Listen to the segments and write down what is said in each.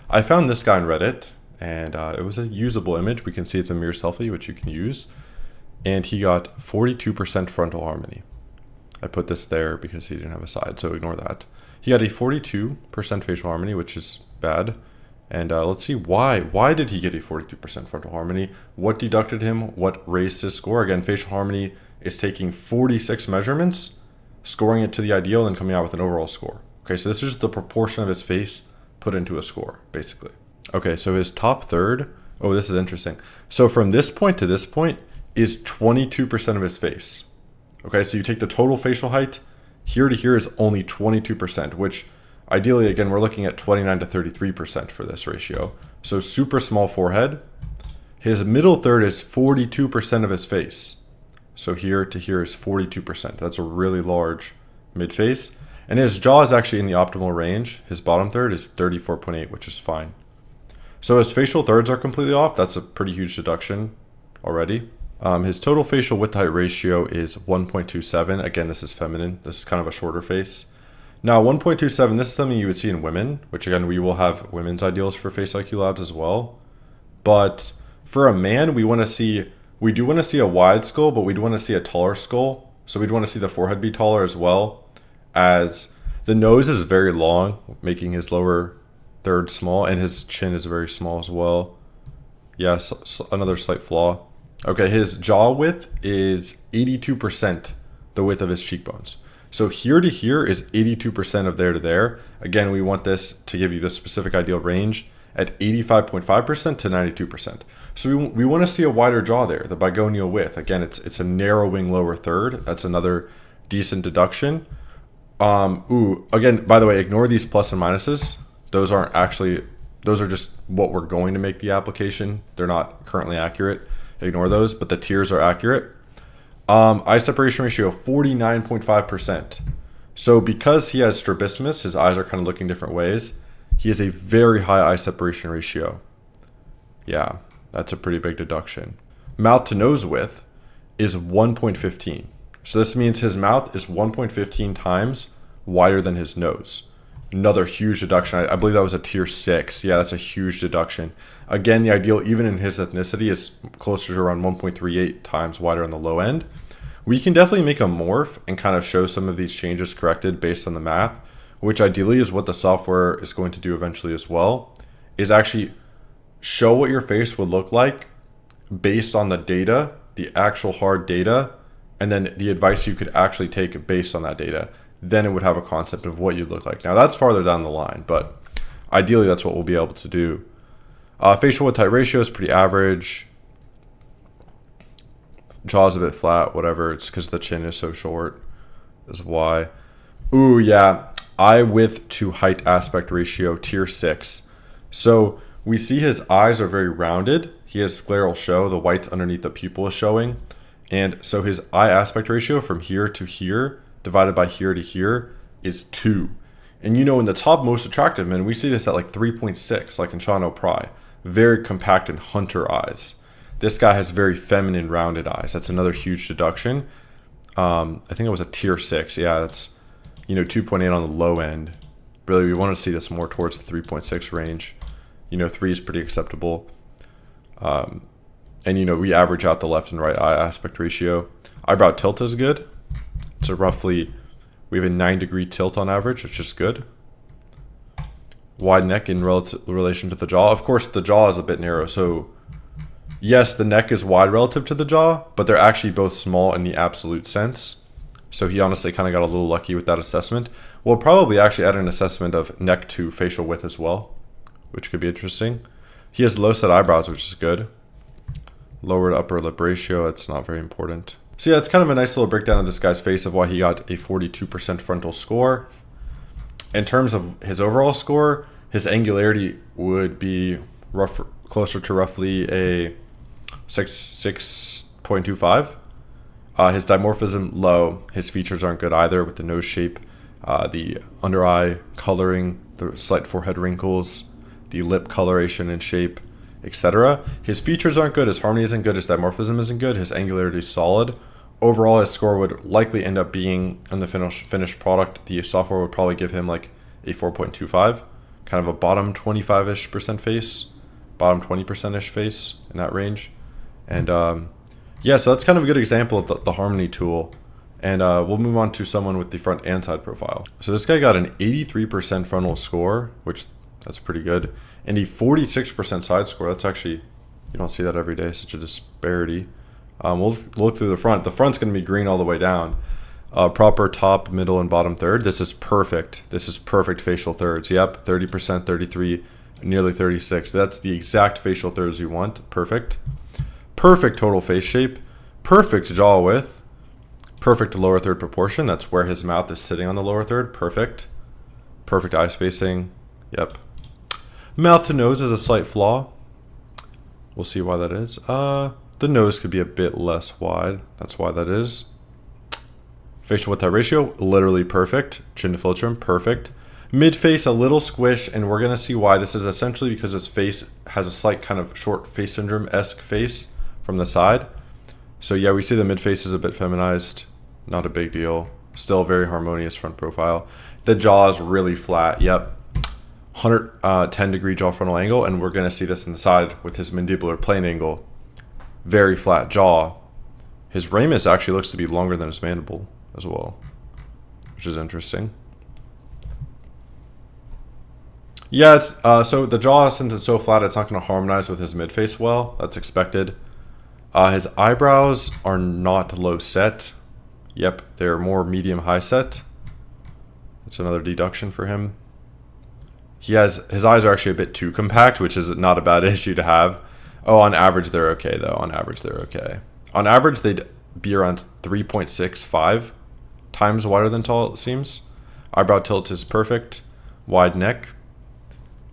I found this guy on Reddit, and it was a usable image. We can see it's a mirror selfie, which you can use. And he got 42% frontal harmony. I put this there because he didn't have a side, so ignore that. He had a 42% facial harmony, which is bad. And let's see why. Why did he get a 42% frontal harmony? What deducted him? What raised his score? Again, facial harmony is taking 46 measurements, scoring it to the ideal, and then coming out with an overall score. Okay, so this is the proportion of his face put into a score, basically. Okay, so his top third, oh, this is interesting. So from this point to this point is 22% of his face. Okay, so you take the total facial height, here to here is only 22%, which ideally, again, we're looking at 29 to 33% for this ratio. So super small forehead. His middle third is 42% of his face. So here to here is 42%. That's a really large mid face. And his jaw is actually in the optimal range. His bottom third is 34.8, which is fine. So his facial thirds are completely off. That's a pretty huge deduction already. His total facial width to height ratio is 1.27. Again, this is feminine. This is kind of a shorter face. Now, 1.27, this is something you would see in women, which again, we will have women's ideals for FaceIQ labs as well. But for a man, we do want to see a wide skull, but we'd want to see a taller skull. So we'd want to see the forehead be taller as well, as the nose is very long, making his lower third small, and his chin is very small as well. Yes, another slight flaw. Okay, his jaw width is 82% the width of his cheekbones. So here to here is 82% of there to there. Again, we want this to give you the specific ideal range at 85.5% to 92%. So we want to see a wider jaw there, the bigonial width. Again, it's a narrowing lower third. That's another decent deduction. Again, by the way, ignore these plus and minuses. Those are just what we're going to make the application. They're not currently accurate. Ignore those, but the tiers are accurate. Eye separation ratio 49.5%. So because he has strabismus, his eyes are kind of looking different ways. He has a very high eye separation ratio. Yeah, that's a pretty big deduction. Mouth to nose width is 1.15. So this means his mouth is 1.15 times wider than his nose. Another huge deduction. I believe that was a tier 6. Yeah, that's a huge deduction. Again, the ideal, even in his ethnicity, is closer to around 1.38 times wider on the low end. We can definitely make a morph and kind of show some of these changes corrected based on the math, which ideally is what the software is going to do eventually as well, is actually show what your face would look like based on the data, the actual hard data, and then the advice you could actually take based on that data. Then it would have a concept of what you'd look like. Now that's farther down the line, but ideally that's what we'll be able to do. Facial width height ratio is pretty average. Jaw's a bit flat, whatever. It's because the chin is so short is why. Ooh, yeah. Eye width to height aspect ratio, tier 6. So we see his eyes are very rounded. He has scleral show. The whites underneath the pupil is showing. And so his eye aspect ratio from here to here divided by here to here is 2. And you know, in the top most attractive men, we see this at like 3.6, like in Sean O'Pry. Very compact and hunter eyes. This guy has very feminine rounded eyes. That's another huge deduction. I think it was a tier 6. Yeah, that's 2.8 on the low end. Really, we want to see this more towards the 3.6 range. 3 is pretty acceptable. And we average out the left and right eye aspect ratio. Eyebrow tilt is good. So roughly, we have a 9-degree tilt on average, which is good. Wide neck in relation to the jaw. Of course, the jaw is a bit narrow. So yes, the neck is wide relative to the jaw, but they're actually both small in the absolute sense. So he honestly kind of got a little lucky with that assessment. We'll probably actually add an assessment of neck to facial width as well, which could be interesting. He has low set eyebrows, which is good. Lower to upper lip ratio, it's not very important. So yeah, it's kind of a nice little breakdown of this guy's face of why he got a 42% frontal score. In terms of his overall score, his angularity would be closer to roughly a 6.25. His dimorphism, low. His features aren't good either with the nose shape, the under eye coloring, the slight forehead wrinkles, the lip coloration and shape, etc. His features aren't good, his harmony isn't good, his dimorphism isn't good, his angularity is solid. Overall, his score would likely end up being in the finished product. The software would probably give him like a 4.25 kind of a bottom 25-ish% face, bottom 20%-ish face in that range. And yeah, so that's kind of a good example of the harmony tool. And we'll move on to someone with the front and side profile. So this guy got an 83% frontal score, which that's pretty good, and a 46% side score. That's actually, you don't see that every day, such a disparity. We'll look through the front. The front's going to be green all the way down. Proper top, middle, and bottom third. This is perfect. This is perfect facial thirds. Yep, 30%, 33, nearly 36. That's the exact facial thirds you want. Perfect. Perfect total face shape. Perfect jaw width. Perfect lower third proportion. That's where his mouth is sitting on the lower third. Perfect. Perfect eye spacing. Yep. Mouth to nose is a slight flaw. We'll see why that is. The nose could be a bit less wide. That's why that is. Facial width height ratio, literally perfect. Chin to philtrum, perfect. Mid face, a little squish, and we're going to see why. This is essentially because his face has a slight kind of short face syndrome-esque face from the side. So yeah, we see the mid face is a bit feminized. Not a big deal. Still very harmonious front profile. The jaw is really flat. Yep. 110 degree jaw frontal angle, and we're going to see this in the side with his mandibular plane angle. Very flat jaw. His ramus actually looks to be longer than his mandible as well, which is interesting. Yeah, it's so the jaw, since it's so flat, it's not going to harmonize with his mid face well. That's expected. His eyebrows are not low set. Yep, they're more medium high set. That's another deduction for him. His eyes are actually a bit too compact, which is not a bad issue to have. Oh, on average they're okay though. On average they're okay. On average they'd be around 3.65 times wider than tall, it seems. Eyebrow tilt is perfect. Wide neck.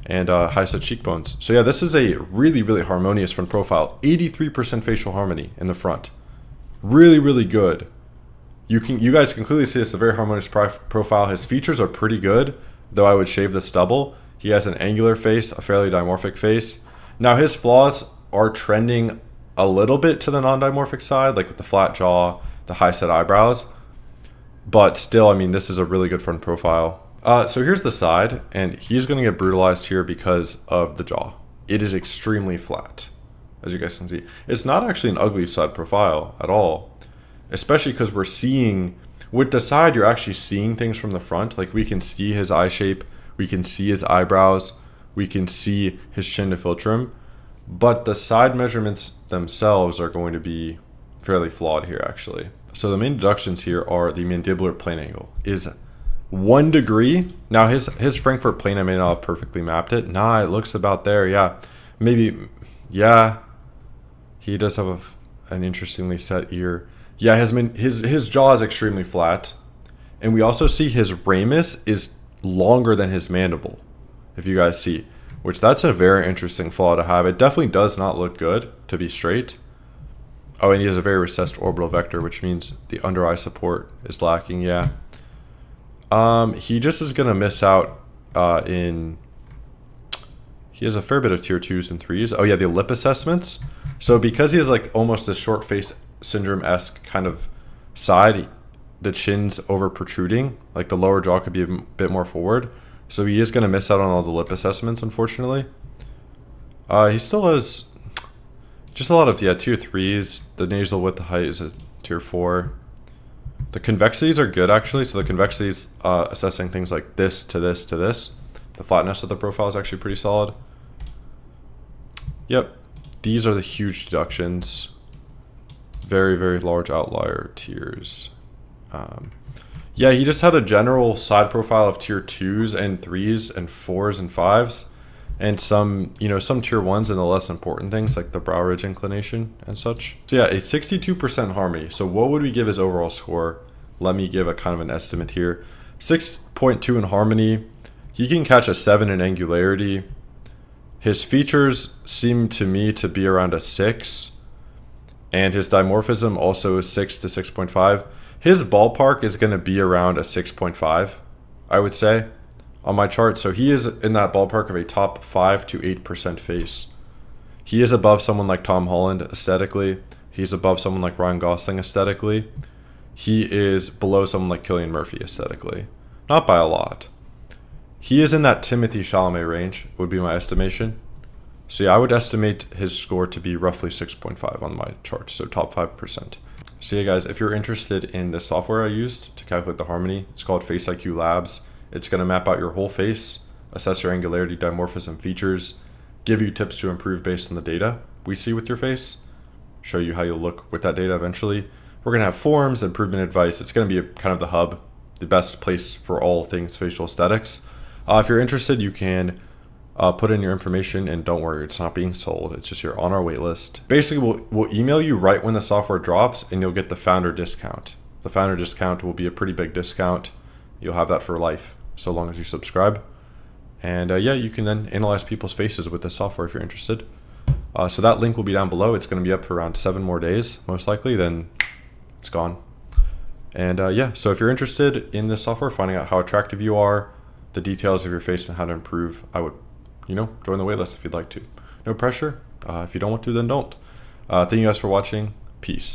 And high set cheekbones. So yeah, this is a really, really harmonious front profile. 83% facial harmony in the front. Really, really good. You guys can clearly see it's a very harmonious profile. His features are pretty good, though I would shave the stubble. He has an angular face, a fairly dimorphic face. Now his flaws are trending a little bit to the non-dimorphic side, like with the flat jaw, the high set eyebrows. But still, I mean, this is a really good front profile. So here's the side, and he's going to get brutalized here because of the jaw. It is extremely flat, as you guys can see. It's not actually an ugly side profile at all, especially because we're seeing, with the side, you're actually seeing things from the front. Like we can see his eye shape, we can see his eyebrows, we can see his chin to philtrum, but the side measurements themselves are going to be fairly flawed here, actually. So the main deductions here are the mandibular plane angle is 1 degree. Now his Frankfurt plane, I may not have perfectly mapped it. Nah, it looks about there. Yeah, maybe. Yeah, he does have an interestingly set ear. Yeah, his jaw is extremely flat, and we also see his ramus is longer than his mandible, if you guys see, which that's a very interesting flaw to have. It definitely does not look good to be straight. Oh, and he has a very recessed orbital vector, which means the under eye support is lacking. Yeah. He just is going to miss out he has a fair bit of tier 2s and 3s. Oh yeah, the lip assessments. So because he has like almost a short face syndrome-esque kind of side, the chin's over protruding, like the lower jaw could be a bit more forward. So he is going to miss out on all the lip assessments, unfortunately. He still has just a lot of, tier 3s. The nasal width height is a tier 4. The convexities are good, actually. So the convexities assessing things like this to this to this. The flatness of the profile is actually pretty solid. Yep. These are the huge deductions. Very, very large outlier tiers. Yeah, he just had a general side profile of tier 2s and 3s and 4s and 5s. And some tier 1s and the less important things like the brow ridge inclination and such. So yeah, a 62% harmony. So what would we give his overall score? Let me give a kind of an estimate here. 6.2 in harmony. He can catch a 7 in angularity. His features seem to me to be around a 6. And his dimorphism also is 6 to 6.5. His ballpark is going to be around a 6.5, I would say, on my chart. So he is in that ballpark of a top 5 to 8% face. He is above someone like Tom Holland aesthetically. He's above someone like Ryan Gosling aesthetically. He is below someone like Cillian Murphy aesthetically. Not by a lot. He is in that Timothy Chalamet range, would be my estimation. So yeah, I would estimate his score to be roughly 6.5 on my chart, so top 5%. So yeah guys, if you're interested in the software I used to calculate the harmony, it's called FaceIQ Labs. It's going to map out your whole face, assess your angularity, dimorphism features, give you tips to improve based on the data we see with your face, show you how you'll look with that data eventually. We're going to have forums, improvement advice. It's going to be kind of the hub, the best place for all things facial aesthetics. If you're interested, you can put in your information, and don't worry, it's not being sold. It's just you're on our wait list. Basically, we'll email you right when the software drops, and you'll get the founder discount. The founder discount will be a pretty big discount. You'll have that for life, so long as you subscribe. And yeah, you can then analyze people's faces with this software if you're interested. So that link will be down below. It's going to be up for around 7 more days, most likely. Then it's gone. And yeah, so if you're interested in this software, finding out how attractive you are, the details of your face and how to improve, I would, join the waitlist if you'd like to. No pressure. If you don't want to, then don't. Thank you guys for watching. Peace.